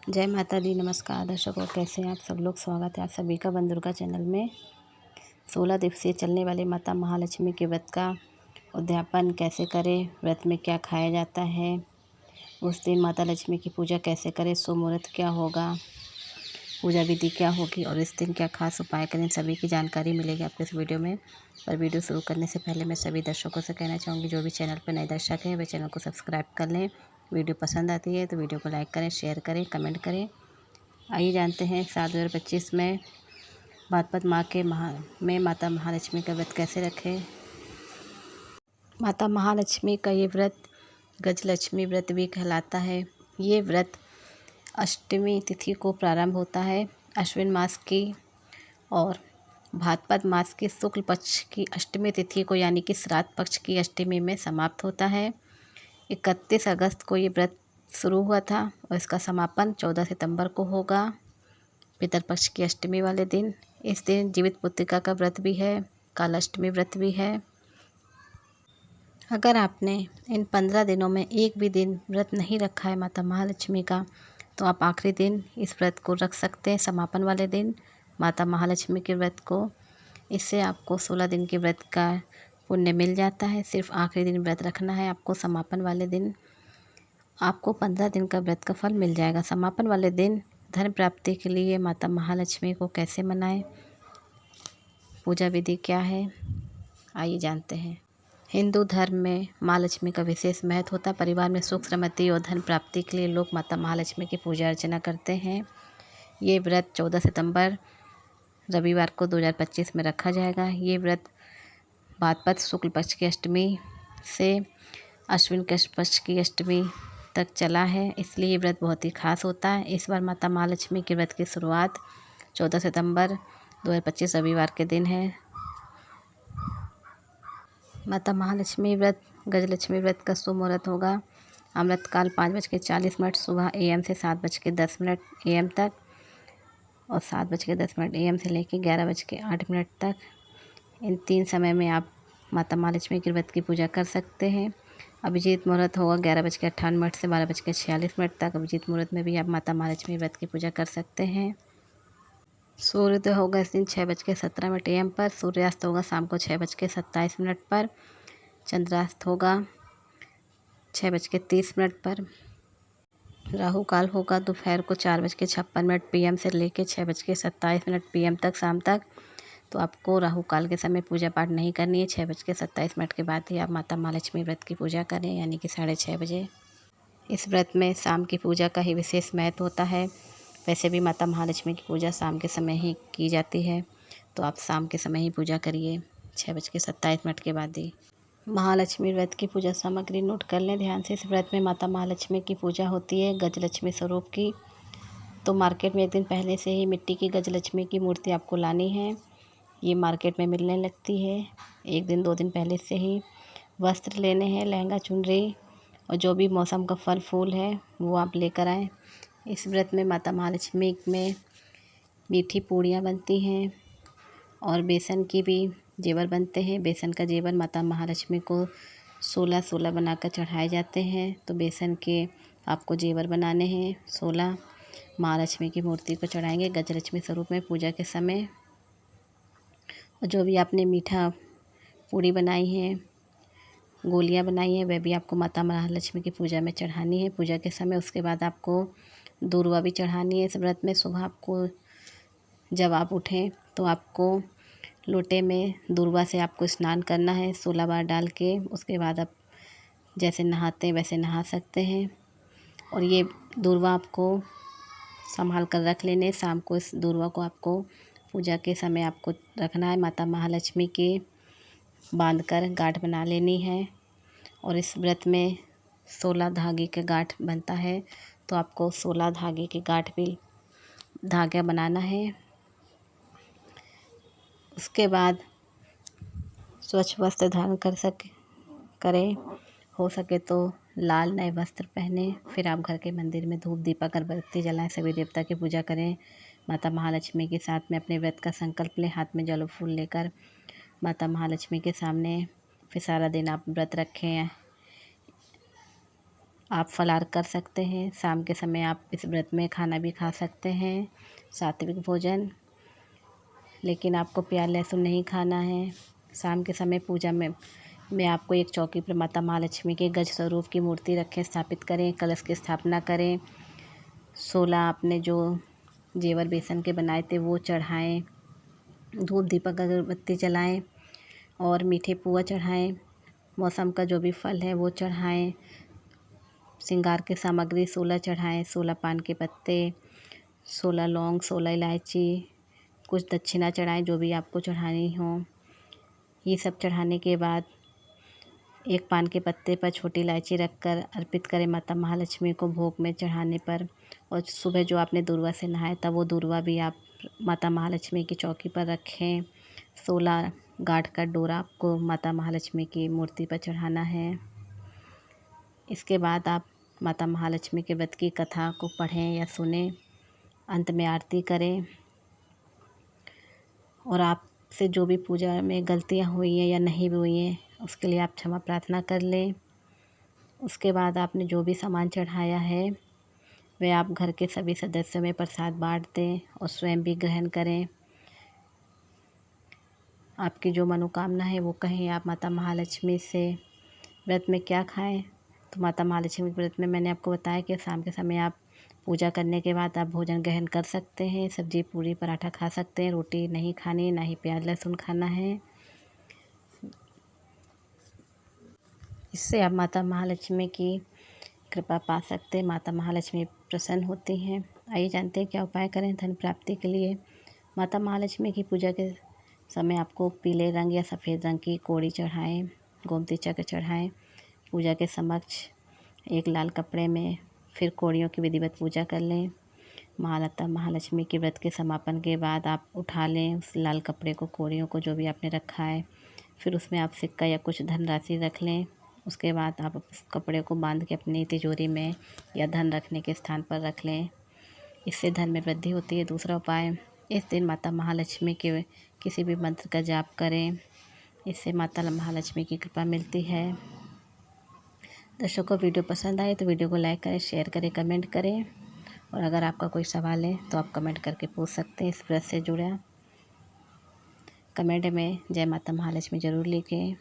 जय माता दी। नमस्कार दर्शकों, कैसे हैं आप सब लोग। स्वागत है आप सभी का वन दुर्गा चैनल में। 16 दिवसीय चलने वाले माता महालक्ष्मी के व्रत का उद्यापन कैसे करें, व्रत में क्या खाया जाता है, उस दिन माता लक्ष्मी की पूजा कैसे करें, शुभ मुहूर्त क्या होगा, पूजा विधि क्या होगी और इस दिन क्या खास उपाय करें, सभी की जानकारी मिलेगी आपको इस वीडियो में। और वीडियो शुरू करने से पहले मैं सभी दर्शकों से कहना चाहूँगी, जो भी चैनल पर नए दर्शक हैं वे चैनल को सब्सक्राइब कर लें। वीडियो पसंद आती है तो वीडियो को लाइक करें, शेयर करें, कमेंट करें। आइए जानते हैं 7/2025 में भाद्रपद माह के में माता महालक्ष्मी का व्रत कैसे रखें। माता महालक्ष्मी का ये व्रत गजलक्ष्मी व्रत भी कहलाता है। ये व्रत अष्टमी तिथि को प्रारंभ होता है अश्विन मास की, और भाद्रपद मास के शुक्ल पक्ष की अष्टमी तिथि को यानी कि श्राद्ध पक्ष की अष्टमी में समाप्त होता है। 31 अगस्त को ये व्रत शुरू हुआ था और इसका समापन 14 सितंबर को होगा, पितरपक्ष की अष्टमी वाले दिन। इस दिन जीवित पुत्रिका का व्रत भी है, कालाष्टमी व्रत भी है। अगर आपने इन 15 दिनों में एक भी दिन व्रत नहीं रखा है माता महालक्ष्मी का, तो आप आखिरी दिन इस व्रत को रख सकते हैं, समापन वाले दिन माता महालक्ष्मी के व्रत को। इससे आपको 16 दिन के व्रत का पुण्य मिल जाता है। सिर्फ आखिरी दिन व्रत रखना है आपको, समापन वाले दिन आपको 15 दिन का व्रत का फल मिल जाएगा। समापन वाले दिन धन प्राप्ति के लिए माता महालक्ष्मी को कैसे मनाएं, पूजा विधि क्या है, आइए जानते हैं। हिंदू धर्म में माँ लक्ष्मी का विशेष महत्व होता है। परिवार में सुख समृद्धि और धन प्राप्ति के लिए लोग माता महालक्ष्मी की पूजा अर्चना करते हैं। ये व्रत 14 सितंबर रविवार को 2025 में रखा जाएगा। ये व्रत भाद्रपद शुक्ल पक्ष की अष्टमी से अश्विन कृष्ण पक्ष की अष्टमी तक चला है, इसलिए ये व्रत बहुत ही खास होता है। इस बार माता महालक्ष्मी के व्रत की शुरुआत 14 सितंबर 2025 रविवार के दिन है। माता महालक्ष्मी व्रत गजलक्ष्मी व्रत का शुभ मुहूर्त होगा अमृतकाल 5:40 सुबह AM से 7:10 AM तक, और 7:10 AM से लेकर 11:08 तक। इन 3 समय में आप माता महालक्ष्मी के व्रत की पूजा कर सकते हैं। अभिजीत मुहूर्त होगा 11:58 से 12:46 तक। अभिजीत मुहूर्त में भी आप माता महालक्ष्मी व्रत की पूजा कर सकते हैं। सूर्योदय होगा इस दिन 6:17 AM पर। सूर्यास्त होगा शाम को 6:27 पर। चंद्रास्त होगा 6:30 पर। राहु काल होगा दोपहर को 4:56 PM से लेकर 6:27 PM तक, शाम तक। तो आपको राहु काल के समय पूजा पाठ नहीं करनी है। 6:27 के बाद ही आप माता महालक्ष्मी व्रत की पूजा करें, यानी कि 6:30 बजे। इस व्रत में शाम की पूजा का ही विशेष महत्व होता है। वैसे भी माता महालक्ष्मी की पूजा शाम के समय ही की जाती है, तो आप शाम के समय ही पूजा करिए, 6:27 के बाद ही। महालक्ष्मी व्रत की पूजा सामग्री नोट कर लें ध्यान से। इस व्रत में माता महालक्ष्मी की पूजा होती है गजलक्ष्मी स्वरूप की। तो मार्केट में एक दिन पहले से ही मिट्टी की गजलक्ष्मी की मूर्ति आपको लानी है। ये मार्केट में मिलने लगती है। एक दिन 2 दिन पहले से ही वस्त्र लेने हैं, लहंगा चुनरी और जो भी मौसम का फल फूल है वो आप लेकर आएँ। इस व्रत में माता महालक्ष्मी में मीठी पूड़ियाँ बनती हैं और बेसन की भी जेवर बनते हैं। बेसन का जेवर माता महालक्ष्मी को 16 बनाकर चढ़ाए जाते हैं। तो बेसन के आपको जेवर बनाने हैं 16, महालक्ष्मी की मूर्ति को चढ़ाएंगे गजलक्ष्मी स्वरूप में पूजा के समय। और जो भी आपने मीठा पूड़ी बनाई है, गोलियां बनाई हैं, वह भी आपको माता महालक्ष्मी की पूजा में चढ़ानी है पूजा के समय। उसके बाद आपको दूर्वा भी चढ़ानी है इस व्रत में। सुबह आपको जब आप उठें तो आपको लोटे में दूर्वा से आपको स्नान करना है 16 बार डाल के। उसके बाद आप जैसे नहाते हैं वैसे नहा सकते हैं। और ये दूर्वा आपको संभाल कर रख लेने। शाम को इस दूर्वा को आपको पूजा के समय आपको रखना है। माता महालक्ष्मी के बांध कर गांठ बना लेनी है। और इस व्रत में 16 धागे का गांठ बनता है, तो आपको 16 धागे के गांठ भी धागा बनाना है। उसके बाद स्वच्छ वस्त्र धारण करें, हो सके तो लाल नए वस्त्र पहने। फिर आप घर के मंदिर में धूप दीपक अगरबत्ती जलाएं, सभी देवता की पूजा करें। माता महालक्ष्मी के साथ में अपने व्रत का संकल्प लें, हाथ में जल फूल लेकर माता महालक्ष्मी के सामने। फिर सारा दिन आप व्रत रखें। आप फलाहार कर सकते हैं। शाम के समय आप इस व्रत में खाना भी खा सकते हैं, सात्विक भोजन। लेकिन आपको प्याज लहसुन नहीं खाना है। शाम के समय पूजा में आपको एक चौकी पर माता महालक्ष्मी के गज स्वरूप की मूर्ति रखें, स्थापित करें, कलश की स्थापना करें। 16 आपने जो जेवर बेसन के बनाए थे वो चढ़ाएं, धूप दीपक अगरबत्ती जलाएं और मीठे पुआ चढ़ाएं। मौसम का जो भी फल है वो चढ़ाएं। श्रृंगार की सामग्री 16 चढ़ाएं, 16 पान के पत्ते, 16 लौंग, 16 इलायची, कुछ दक्षिणा चढ़ाएं जो भी आपको चढ़ानी हो। ये सब चढ़ाने के बाद एक पान के पत्ते पर छोटी इलायची रखकर अर्पित करें माता महालक्ष्मी को भोग में चढ़ाने पर। और सुबह जो आपने दूर्वा से नहाया था वो दूर्वा भी आप माता महालक्ष्मी की चौकी पर रखें। 16 गांठ का डोरा आपको माता महालक्ष्मी की मूर्ति पर चढ़ाना है। इसके बाद आप माता महालक्ष्मी के व्रत की कथा को पढ़ें या सुनें, अंत में आरती करें। और आपसे जो भी पूजा में गलतियाँ हुई हैं या नहीं भी हुई हैं उसके लिए आप क्षमा प्रार्थना कर लें। उसके बाद आपने जो भी सामान चढ़ाया है वह आप घर के सभी सदस्यों में प्रसाद बांट दें और स्वयं भी ग्रहण करें। आपकी जो मनोकामना है वो कहें आप माता महालक्ष्मी से। व्रत में क्या खाएं, तो माता महालक्ष्मी के व्रत में मैंने आपको बताया कि शाम के समय आप पूजा करने के बाद आप भोजन ग्रहण कर सकते हैं। सब्जी पूरी पराठा खा सकते हैं, रोटी नहीं खानी, ना ही प्याज लहसुन खाना है। इससे आप माता महालक्ष्मी की कृपा पा सकते हैं। माता महालक्ष्मी प्रसन्न होती हैं। आइए जानते हैं क्या उपाय करें धन प्राप्ति के लिए। माता महालक्ष्मी की पूजा के समय आपको पीले रंग या सफ़ेद रंग की कोड़ी चढ़ाएं, गोमती चक्र चढ़ाएं। पूजा के समक्ष एक लाल कपड़े में फिर कोड़ियों की विधिवत पूजा कर लें। माता महालक्ष्मी के व्रत के समापन के बाद आप उठा लें उस लाल कपड़े को, कोड़ियों को जो भी आपने रखा है। फिर उसमें आप सिक्का या कुछ धनराशि रख लें। उसके बाद आप उस कपड़े को बांध के अपनी तिजोरी में या धन रखने के स्थान पर रख लें। इससे धन में वृद्धि होती है। दूसरा उपाय, इस दिन माता महालक्ष्मी के किसी भी मंत्र का जाप करें, इससे माता महालक्ष्मी की कृपा मिलती है। दर्शकों, वीडियो पसंद आए तो वीडियो को लाइक करें, शेयर करें, कमेंट करें। और अगर आपका कोई सवाल है तो आप कमेंट करके पूछ सकते हैं। इस व्रत से जुड़ा कमेंट में जय माता महालक्ष्मी ज़रूर लिखें।